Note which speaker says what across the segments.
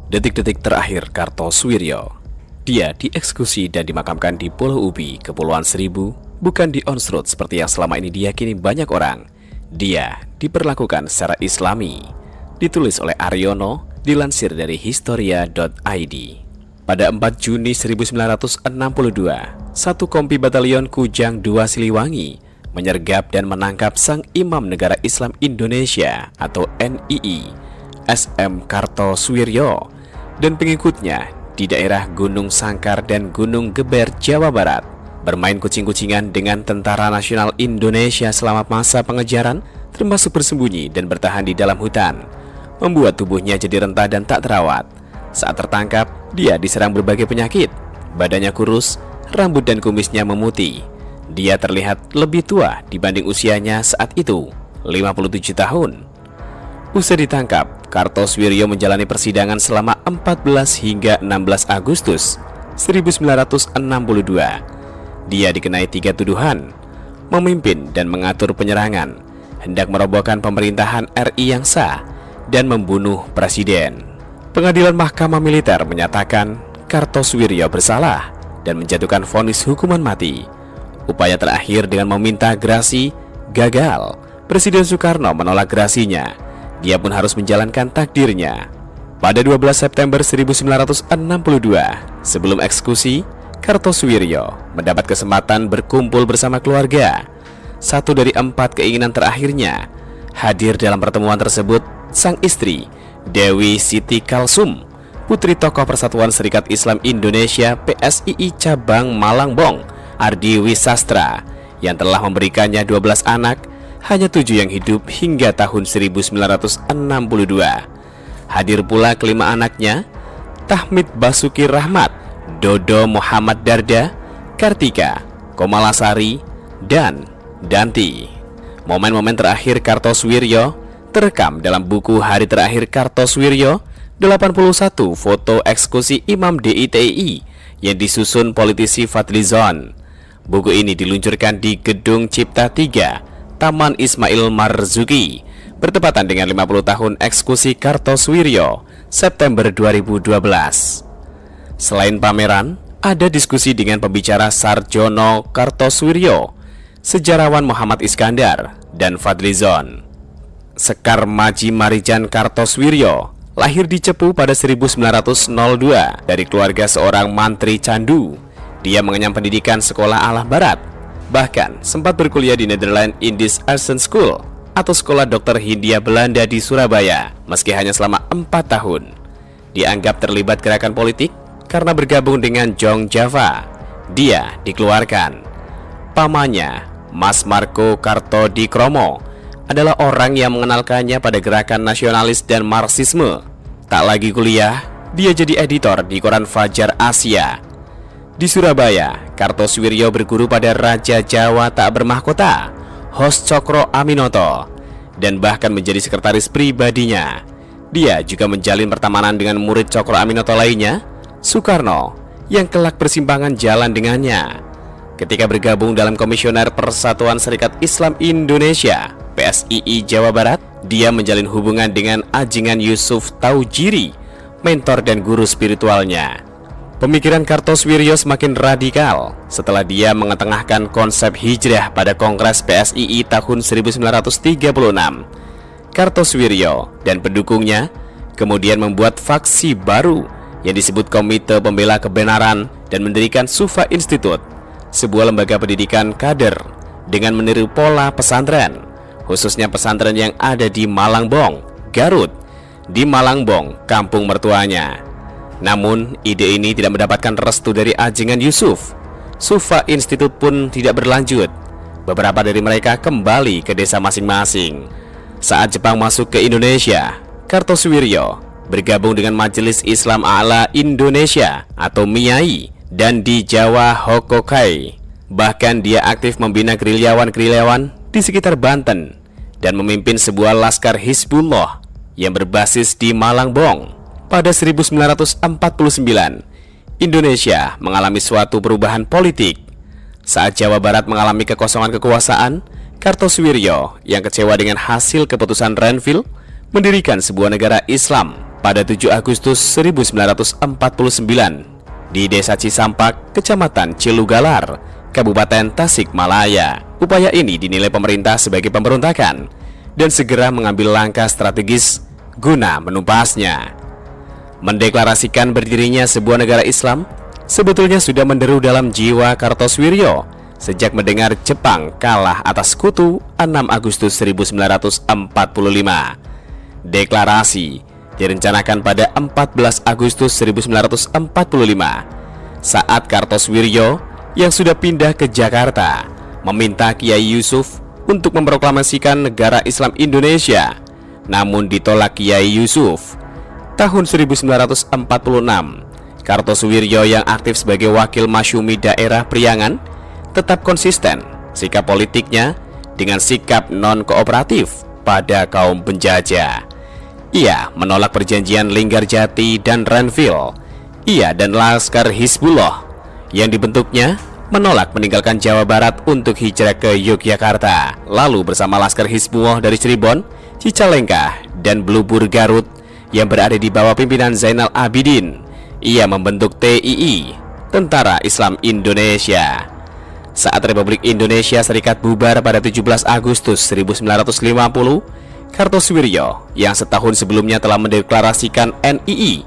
Speaker 1: Detik-detik terakhir Kartosoewirjo. Dia dieksekusi dan dimakamkan di Pulau Ubi, Kepulauan Seribu, bukan di Onsrut seperti yang selama ini diyakini banyak orang. Dia diperlakukan secara Islami. Ditulis oleh Aryono, dilansir dari historia.id. Pada 4 Juni 1962, satu kompi Batalion Kujang II Siliwangi menyergap dan menangkap Sang Imam Negara Islam Indonesia atau NII, SM Kartosoewirjo, dan pengikutnya di daerah Gunung Sangkar dan Gunung Geber, Jawa Barat, bermain kucing-kucingan dengan Tentara Nasional Indonesia selama masa pengejaran, termasuk bersembunyi dan bertahan di dalam hutan, membuat tubuhnya jadi rentah dan tak terawat. Saat tertangkap, dia diserang berbagai penyakit, badannya kurus, rambut dan kumisnya memutih. Dia terlihat lebih tua dibanding usianya saat itu, 57 tahun. Usai ditangkap, Kartosoewirjo menjalani persidangan selama 14 hingga 16 Agustus 1962. Dia dikenai 3 tuduhan: memimpin dan mengatur penyerangan, hendak merobohkan pemerintahan RI yang sah, dan membunuh presiden. Pengadilan Mahkamah Militer menyatakan Kartosoewirjo bersalah dan menjatuhkan vonis hukuman mati. Upaya terakhir dengan meminta gerasi gagal. Presiden Soekarno menolak gerasinya. Dia pun harus menjalankan takdirnya. Pada 12 September 1962, sebelum eksekusi, Kartosoewirjo mendapat kesempatan berkumpul bersama keluarga. Satu dari 4 keinginan terakhirnya. Hadir dalam pertemuan tersebut sang istri, Dewi Siti Kalsum, putri tokoh Persatuan Serikat Islam Indonesia PSII Cabang Malangbong, Ardi Wisastra, yang telah memberikannya 12 anak, hanya 7 yang hidup hingga tahun 1962. Hadir pula kelima anaknya, Tahmid Basuki Rahmat, Dodo Muhammad Darda, Kartika, Komalasari, dan Danti. Momen-momen terakhir Kartosoewirjo terekam dalam buku Hari Terakhir Kartosoewirjo, 81 foto eksekusi Imam DITI yang disusun politisi Fadlizon. Buku ini diluncurkan di Gedung Cipta 3, Taman Ismail Marzuki, bertepatan dengan 50 tahun eksekusi Kartosoewirjo, September 2012. Selain pameran, ada diskusi dengan pembicara Sarjono Kartosoewirjo, sejarawan Muhammad Iskandar, dan Fadlizon. Sekar Maji Marijan Kartosoewirjo lahir di Cepu pada 1902 dari keluarga seorang mantri candu. Dia mengenyam pendidikan sekolah Allah Barat, bahkan sempat berkuliah di Netherlands Indies Arts School atau Sekolah Dokter Hindia Belanda di Surabaya, meski hanya selama 4 tahun. Dianggap terlibat gerakan politik karena bergabung dengan Jong Java. Dia dikeluarkan. Pamannya, Mas Marco Kartodikromo, adalah orang yang mengenalkannya pada gerakan nasionalis dan Marxisme. Tak lagi kuliah, dia jadi editor di koran Fajar Asia. Di Surabaya, Kartosoewirjo berguru pada Raja Jawa tak bermahkota, Hos Cokro Aminoto, dan bahkan menjadi sekretaris pribadinya. Dia juga menjalin pertemanan dengan murid Cokro Aminoto lainnya, Soekarno, yang kelak bersimpangan jalan dengannya. Ketika bergabung dalam Komisioner Persatuan Serikat Islam Indonesia PSII Jawa Barat, dia menjalin hubungan dengan Ajingan Yusuf Taujiri, mentor dan guru spiritualnya. Pemikiran Kartosoewirjo semakin radikal setelah dia mengetengahkan konsep hijrah pada Kongres PSII tahun 1936. Kartosoewirjo dan pendukungnya kemudian membuat faksi baru yang disebut Komite Pembela Kebenaran dan mendirikan Sufa Institute, sebuah lembaga pendidikan kader dengan meniru pola pesantren, khususnya pesantren yang ada di Malangbong, Garut, di Malangbong, kampung mertuanya. Namun, ide ini tidak mendapatkan restu dari Ajingan Yusuf. Sufa Institute pun tidak berlanjut. Beberapa dari mereka kembali ke desa masing-masing. Saat Jepang masuk ke Indonesia, Kartosoewirjo bergabung dengan Majelis Islam A'la Indonesia atau MIAI, dan di Jawa Hokokai. Bahkan dia aktif membina gerilyawan-gerilyawan di sekitar Banten dan memimpin sebuah laskar Hizbullah yang berbasis di Malangbong. Pada 1949, Indonesia mengalami suatu perubahan politik. Saat Jawa Barat mengalami kekosongan kekuasaan, Kartosoewirjo yang kecewa dengan hasil keputusan Renville mendirikan sebuah negara Islam pada 7 Agustus 1949 di Desa Cisampak, Kecamatan Cilugalar, Kabupaten Tasikmalaya. Upaya ini dinilai pemerintah sebagai pemberontakan dan segera mengambil langkah strategis guna menumpasnya. Mendeklarasikan berdirinya sebuah negara Islam sebetulnya sudah menderu dalam jiwa Kartosoewirjo sejak mendengar Jepang kalah atas Sekutu 6 Agustus 1945. Deklarasi direncanakan pada 14 Agustus 1945 saat Kartosoewirjo yang sudah pindah ke Jakarta meminta Kiai Yusuf untuk memproklamasikan negara Islam Indonesia, namun ditolak Kiai Yusuf. Tahun 1946, Kartosoewirjo yang aktif sebagai wakil masyumi daerah Priangan tetap konsisten sikap politiknya dengan sikap non-kooperatif pada kaum penjajah. Ia menolak perjanjian Linggarjati dan Renville. Ia dan Laskar Hizbullah yang dibentuknya menolak meninggalkan Jawa Barat untuk hijrah ke Yogyakarta. Lalu bersama Laskar Hizbullah dari Cirebon, Cicalengka, dan Blubur Garut yang berada di bawah pimpinan Zainal Abidin, ia membentuk TII, Tentara Islam Indonesia. Saat Republik Indonesia Serikat bubar pada 17 Agustus 1950, Kartosoewirjo yang setahun sebelumnya telah mendeklarasikan NII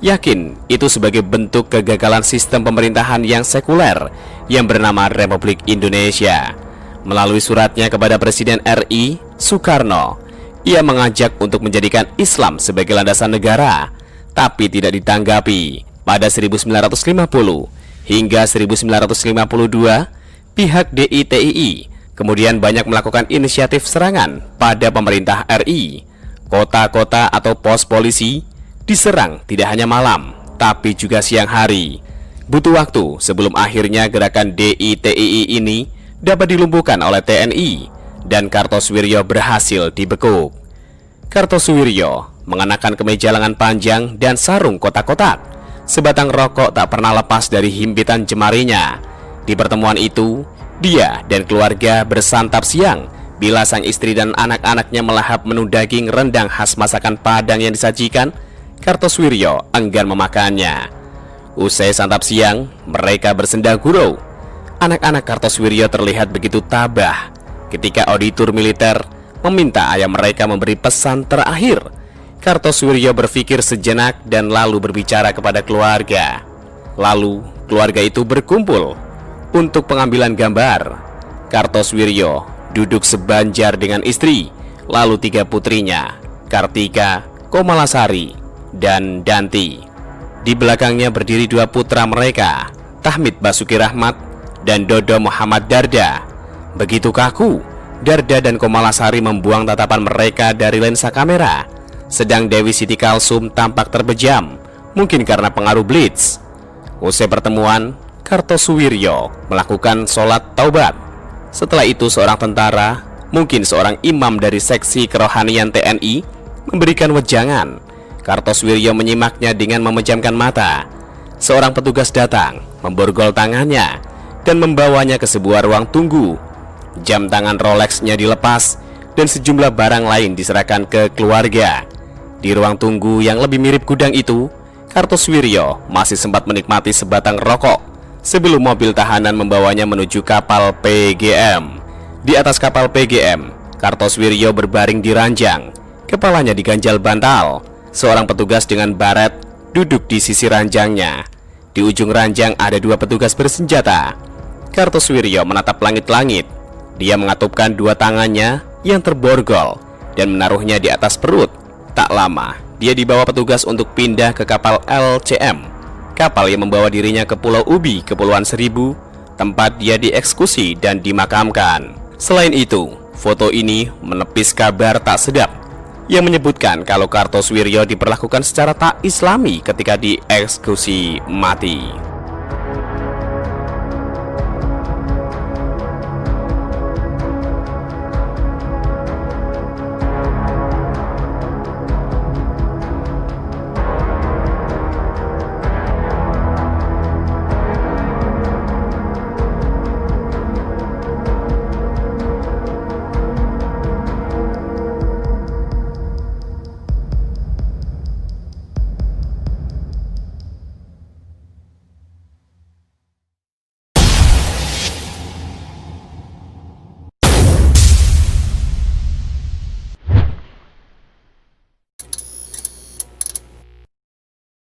Speaker 1: yakin itu sebagai bentuk kegagalan sistem pemerintahan yang sekuler yang bernama Republik Indonesia. Melalui suratnya kepada Presiden RI Soekarno, ia mengajak untuk menjadikan Islam sebagai landasan negara, tapi tidak ditanggapi. Pada 1950 hingga 1952, pihak DITII kemudian banyak melakukan inisiatif serangan pada pemerintah RI. Kota-kota atau pos polisi diserang tidak hanya malam, tapi juga siang hari. Butuh waktu sebelum akhirnya gerakan DITII ini dapat dilumpuhkan oleh TNI dan Kartosoewirjo berhasil dibekuk. Kartosoewirjo mengenakan kemeja lengan panjang dan sarung kotak-kotak. Sebatang rokok tak pernah lepas dari himpitan jemarinya. Di pertemuan itu, dia dan keluarga bersantap siang bila sang istri dan anak-anaknya melahap menu daging rendang khas masakan Padang yang disajikan. Kartosoewirjo enggan memakannya. Usai santap siang, mereka bersenda gurau. Anak-anak Kartosoewirjo terlihat begitu tabah ketika auditor militer meminta ayah mereka memberi pesan terakhir. Kartosoewirjo berpikir sejenak dan lalu berbicara kepada keluarga. Lalu keluarga itu berkumpul untuk pengambilan gambar. Kartosoewirjo duduk sebanjar dengan istri, lalu 3 putrinya, Kartika, Komalasari, dan Danti. Di belakangnya berdiri 2 putra mereka, Tahmid Basuki Rahmat dan Dodo Muhammad Darda. Begitu kaku, Darda dan Komalasari membuang tatapan mereka dari lensa kamera, sedang Dewi Siti Kalsum tampak terbejam, mungkin karena pengaruh blitz. Usai pertemuan, Kartosoewirjo melakukan sholat taubat. Setelah itu seorang tentara, mungkin seorang imam dari seksi kerohanian TNI, memberikan wejangan. Kartosoewirjo menyimaknya dengan memejamkan mata. Seorang petugas datang, memborgol tangannya, dan membawanya ke sebuah ruang tunggu. Jam tangan Rolexnya dilepas, dan sejumlah barang lain diserahkan ke keluarga. Di ruang tunggu yang lebih mirip gudang itu, Kartosoewirjo masih sempat menikmati sebatang rokok sebelum mobil tahanan membawanya menuju kapal PGM. Di atas kapal PGM, Kartosoewirjo berbaring di ranjang, kepalanya diganjal bantal. Seorang petugas dengan baret duduk di sisi ranjangnya. Di ujung ranjang ada 2 petugas bersenjata. Kartosoewirjo menatap langit-langit. Dia mengatupkan 2 tangannya yang terborgol dan menaruhnya di atas perut. Tak lama, dia dibawa petugas untuk pindah ke kapal LCM, kapal yang membawa dirinya ke Pulau Ubi, Kepulauan Seribu, tempat dia dieksekusi dan dimakamkan. Selain itu, foto ini menepis kabar tak sedap yang menyebutkan kalau Kartosoewirjo diperlakukan secara tak islami ketika dieksekusi mati.